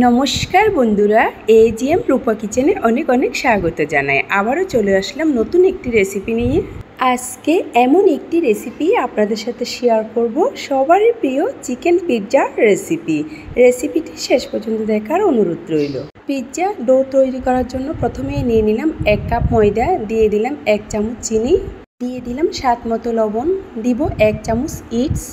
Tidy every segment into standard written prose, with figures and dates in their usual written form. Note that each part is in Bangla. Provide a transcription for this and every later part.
নমস্কার বন্ধুরা, এজিএম রূপা কিচেনে অনেক অনেক স্বাগত জানাই। আবারও চলে আসলাম নতুন একটি রেসিপি নিয়ে। আজকে এমন একটি রেসিপি আপনাদের সাথে শেয়ার করব, সবারই প্রিয় চিকেন পিৎজার রেসিপিটি শেষ পর্যন্ত দেখার অনুরোধ রইল। পিৎজা ডো তৈরি করার জন্য প্রথমেই নিয়ে নিলাম 1 কাপ ময়দা, দিয়ে দিলাম 1 চামচ চিনি, দিয়ে দিলাম স্বাদ মতো লবণ, দিব 1 চামচ ইস্ট,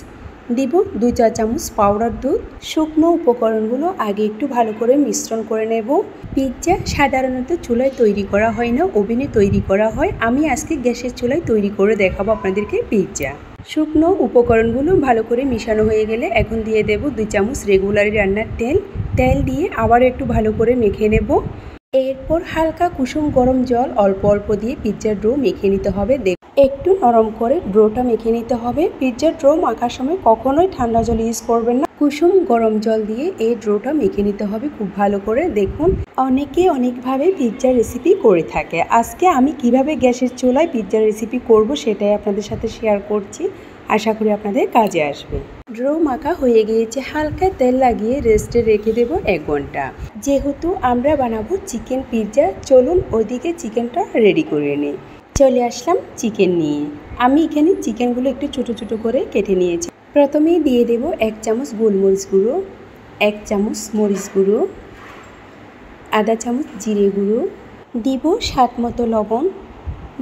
দিব 2 চা চামচ পাউডার দুধ। শুকনো উপকরণগুলো আগে একটু ভালো করে মিশ্রণ করে নেব। পিৎজা সাধারণত চুলায় তৈরি করা হয় না, ওভেনে তৈরি করা হয়। আমি আজকে গ্যাসের চুলায় তৈরি করে দেখাবো আপনাদেরকে পিৎজা। শুকনো উপকরণগুলো ভালো করে মিশানো হয়ে গেলে এখন দিয়ে দেব 2 চামচ রেগুলার রান্নার তেল দিয়ে আবার একটু ভালো করে মেখে নেব। এরপর হালকা কুসুম গরম জল অল্প অল্প দিয়ে পিৎজার ডো মেখে নিতে হবে। একটু নরম করে ডোটা মেখে নিতে হবে। পিৎজার ডো মাখার সময় কখনোই ঠান্ডা জল ইউজ করবেন না, কুসুম গরম জল দিয়ে এই ডোটা মেখে নিতে হবে খুব ভালো করে। দেখুন, অনেকে অনেকভাবে পিৎজার রেসিপি করে থাকে। আজকে আমি কিভাবে গ্যাসের চুলায় পিৎজার রেসিপি করব সেটাই আপনাদের সাথে শেয়ার করছি। আশা করি আপনাদের কাজে আসবে। ডো মাখা হয়ে গিয়েছে, হালকা তেল লাগিয়ে রেস্টে রেখে দেব 1 ঘন্টা। যেহেতু আমরা বানাবো চিকেন পিৎজা, চলুন ওইদিকে চিকেনটা রেডি করে নিই। চলে আসলাম চিকেন নিয়ে। আমি এখানে চিকেনগুলো একটু ছোটো ছোটো করে কেটে নিয়েছি। প্রথমেই দিয়ে দেব 1 চামচ গোলমরিচ গুঁড়ো, 1 চামচ মরিচ গুঁড়ো, আধা চামচ জিরে গুঁড়ো, দিব স্বাদ মতো লবণ,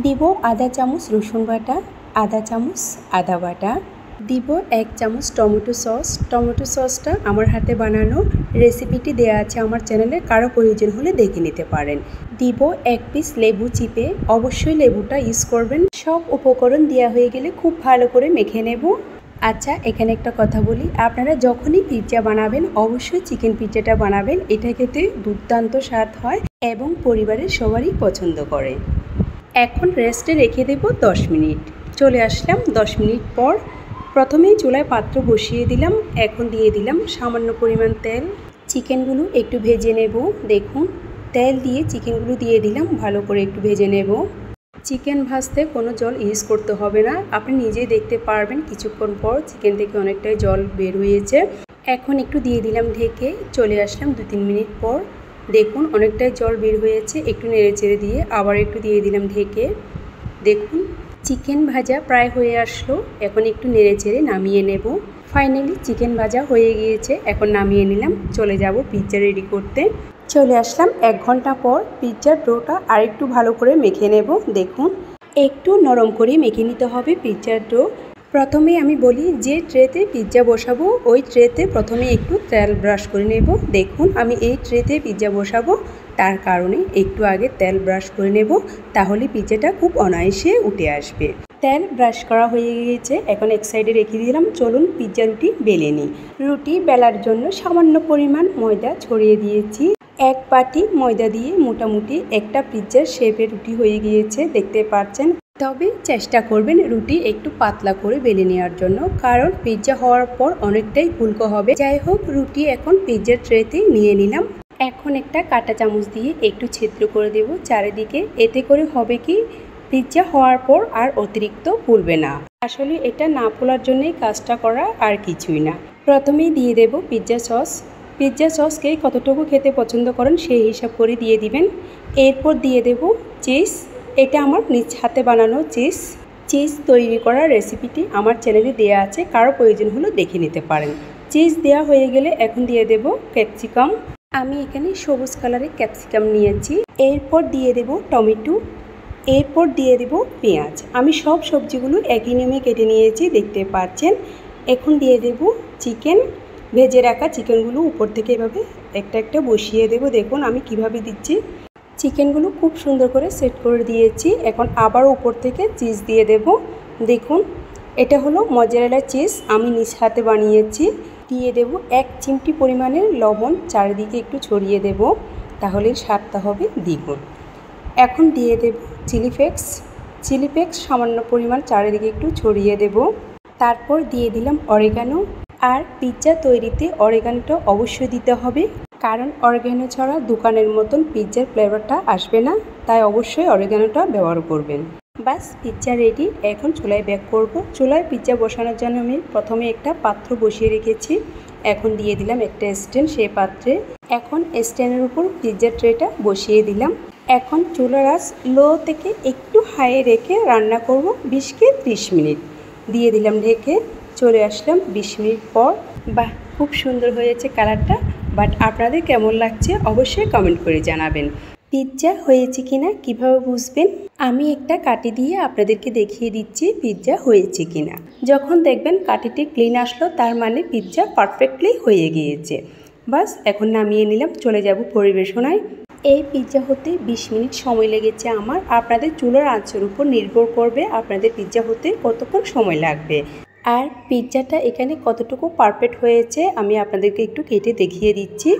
দিব আধা চামচ রসুন বাটা, আধা চামচ আদা বাটা, দিব 1 চামচ টমেটো সস। টমেটো সসটা আমার হাতে বানানো, রেসিপিটি দেওয়া আছে আমার চ্যানেলে, কারো প্রয়োজন হলে দেখে নিতে পারেন। দিব 1 পিস লেবু চিপে, অবশ্যই লেবুটা ইউজ করবেন। সব উপকরণ দেওয়া হয়ে গেলে খুব ভালো করে মেখে নেব। আচ্ছা, এখানে একটা কথা বলি, আপনারা যখনই পিৎজা বানাবেন অবশ্যই চিকেন পিৎজাটা বানাবেন। এটা খেতে দুর্দান্ত স্বাদ হয় এবং পরিবারের সবারই পছন্দ করে। এখন রেস্টে রেখে দেব 10 মিনিট। চলে আসলাম 10 মিনিট পর। প্রথমেই চুলায় পাত্র বসিয়ে দিলাম। এখন দিয়ে দিলাম সামান্য পরিমাণ তেল। চিকেনগুলো একটু ভেজে নেব। দেখুন, তেল দিয়ে চিকেনগুলো দিয়ে দিলাম, ভালো করে একটু ভেজে নেব। চিকেন ভাজতে কোনো জল ইউজ করতে হবে না, আপনি নিজেই দেখতে পারবেন কিছুক্ষণ পর চিকেন থেকে অনেকটাই জল বের হয়েছে। এখন একটু দিয়ে দিলাম ঢেকে। চলে আসলাম 2-3 মিনিট পর। দেখুন, অনেকটাই জল বের হয়েছে। একটু নেড়ে চেড়ে দিয়ে আবার একটু দিয়ে দিলাম ঢেকে। দেখুন, চিকেন ভাজা প্রায় হয়ে আসলো। এখন একটু নেড়ে চেড়ে নামিয়ে নেব। ফাইনালি চিকেন ভাজা হয়ে গিয়েছে, এখন নামিয়ে নিলাম। চলে যাব পিৎজা রেডি করতে। চলে আসলাম 1 ঘন্টা পর। পিৎজার ডোটা আরেকটু ভালো করে মেখে নেব। দেখুন, একটু নরম করে মেখে নিতে হবে পিৎজার ডো। প্রথমে আমি বলি, যে ট্রেতে পিৎজা বসাবো ওই ট্রেতে প্রথমে একটু তেল ব্রাশ করে নেব। দেখুন, আমি এই ট্রেতে পিৎজা বসাবো, তার কারণে একটু আগে তেল ব্রাশ করে নেব, তাহলে পিৎজাটা খুব অনায়াসে উঠে আসবে। তেল ব্রাশ করা হয়ে গিয়েছে, এখন এক সাইডে রেখে দিলাম। চলুন পিৎজা রুটি বেলে নিই। রুটি বেলার জন্য সামান্য পরিমাণ ময়দা ছড়িয়ে দিয়েছি। 1 বাটি ময়দা দিয়ে মোটামুটি একটা পিৎজার শেপের রুটি হয়ে গিয়েছে, দেখতে পাচ্ছেন। তবে চেষ্টা করবেন রুটি একটু পাতলা করে বেলে নেওয়ার জন্য, কারণ পিৎজা হওয়ার পর অনেকটাই ফুলকো হবে। যাই হোক, রুটি এখন পিৎজার ট্রেতে নিয়ে নিলাম। এখন একটা কাঁটা চামচ দিয়ে একটু ছিদ্র করে দেব চারিদিকে। এতে করে হবে কি, পিৎজা হওয়ার পর আর অতিরিক্ত ফুলবে না। আসলে এটা না ফোলার জন্যই কাজটা করা, আর কিছুই না। প্রথমেই দিয়ে দেব পিৎজা সস। পিৎজা সস কে কতটুকু খেতে পছন্দ করেন সেই হিসাব করে দিয়ে দিবেন। এরপর দিয়ে দেব চিজ। এটা আমার নিজ হাতে বানানো চিজ তৈরি করার রেসিপিটি আমার চ্যানেলে দেওয়া আছে, কারো প্রয়োজন হলে দেখে নিতে পারেন। চিজ দেওয়া হয়ে গেলে এখন দিয়ে দেব ক্যাপসিকাম। আমি এখানে সবুজ কালারের ক্যাপসিকাম নিয়েছি। এরপর দিয়ে দেব টমেটো, এরপর দিয়ে দেব পেঁয়াজ। আমি সব সবজিগুলো একই নিয়মে কেটে নিয়েছি, দেখতে পাচ্ছেন। এখন দিয়ে দেব চিকেন। ভেজে রাখা চিকেনগুলো উপর থেকে এভাবে একটা একটা বসিয়ে দেব। দেখুন আমি কিভাবে দিচ্ছি। চিকেনগুলো খুব সুন্দর করে সেট করে দিয়েছি। এখন আবার উপর থেকে চিজ দিয়ে দেব। দেখুন, এটা হলো মজারেলা চিজ, আমি নিজ হাতে বানিয়েছি। দিয়ে দেব 1 চিমটি পরিমাণের লবণ, চারিদিকে একটু ছড়িয়ে দেব, তাহলে স্বাদটা হবে দ্বিগুণ। এখন দিয়ে দেব চিলি ফ্লেক্স সামান্য পরিমাণ চারিদিকে একটু ছড়িয়ে দেব। তারপর দিয়ে দিলাম অরিগানো। আর পিৎজা তৈরিতে অরিগানোটা অবশ্যই দিতে হবে, কারণ অরিগানো ছাড়া দোকানের মতন পিৎজার ফ্লেভারটা আসবে না, তাই অবশ্যই অরিগানোটা ব্যবহার করবেন। বাস, পিৎজা রেডি। এখন চুলায় বেক করব। চুলায় পিৎজা বসানোর জন্য আমি প্রথমে একটা পাত্র বসিয়ে রেখেছি। এখন দিয়ে দিলাম একটা স্ট্যান্ড সেই পাত্রে। এখন স্ট্যান্ডের উপর পিৎজা ট্রেটা বসিয়ে দিলাম। এখন চুলার আঁচ লো থেকে একটু হাইয়ে রেখে রান্না করব 20 থেকে 30 মিনিট। দিয়ে দিলাম ঢেকে। চলে আসলাম 20 মিনিট পর। বাহ, খুব সুন্দর হয়েছে কালারটা। বাট আপনাদের কেমন লাগছে অবশ্যই কমেন্ট করে জানাবেন। পিৎজা হয়েছে কিনা কিভাবে বুঝবেন? আমি একটা কাঠি দিয়ে আপনাদেরকে দেখিয়ে দিচ্ছি পিৎজা হয়েছে কিনা। যখন দেখবেন কাঠিটি ক্লিন আসলো তার মানে পিৎজা পারফেক্টলি হয়ে গিয়েছে। বাস, এখন নামিয়ে নিলাম, চলে যাব পরিবেশনায়। এই পিৎজা হতে 20 মিনিট সময় লেগেছে আমার। আপনাদের চুলার আঁচের উপর নির্ভর করবে আপনাদের পিৎজা হতে কতক্ষণ সময় লাগবে। আর পিৎজাটা এখানে কতটুকু পারফেক্ট হয়েছে আমি আপনাদেরকে একটু কেটে দেখিয়ে দিচ্ছি।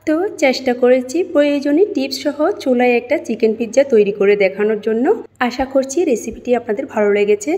তো চেষ্টা করেছি প্রয়োজনীয় টিপস সহ চুলায় একটা চিকেন পিৎজা তৈরি করে দেখানোর জন্য। আশা করছি রেসিপিটি আপনাদের ভালো লেগেছে।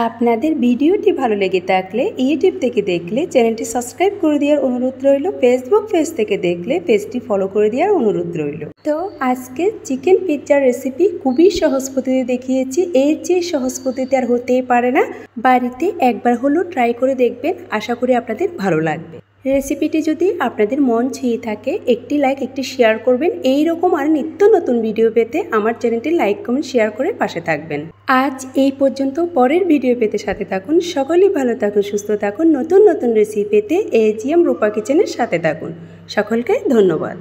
আপনাদের ভিডিওটি ভালো লেগে থাকলে ইউটিউব থেকে দেখলে চ্যানেলটি সাবস্ক্রাইব করে দেওয়ার অনুরোধ রইল। ফেসবুক পেজ থেকে দেখলে পেজটি ফলো করে দেওয়ার অনুরোধ রইল। তো আজকে চিকেন পিৎজার রেসিপি খুবই সহজ পদ্ধতি দেখিয়েছি। এর চেয়ে সহজ পদ্ধতি আর হতেই পারে না। বাড়িতে একবার হলেও ট্রাই করে দেখবেন, আশা করি আপনাদের ভালো লাগবে। রেসিপিটি যদি আপনাদের মন ছুঁয়ে থাকে একটি লাইক, একটি শেয়ার করবেন। এই রকম আর নিত্য নতুন ভিডিও পেতে আমার চ্যানেলটি লাইক, কমেন্ট, শেয়ার করে পাশে থাকবেন। আজ এই পর্যন্ত, পরের ভিডিও পেতে সাথে থাকুন। সকলেই ভালো থাকুন, সুস্থ থাকুন। নতুন নতুন রেসিপি পেতে AGM রূপা কিচেনের সাথে থাকুন। সকলকে ধন্যবাদ।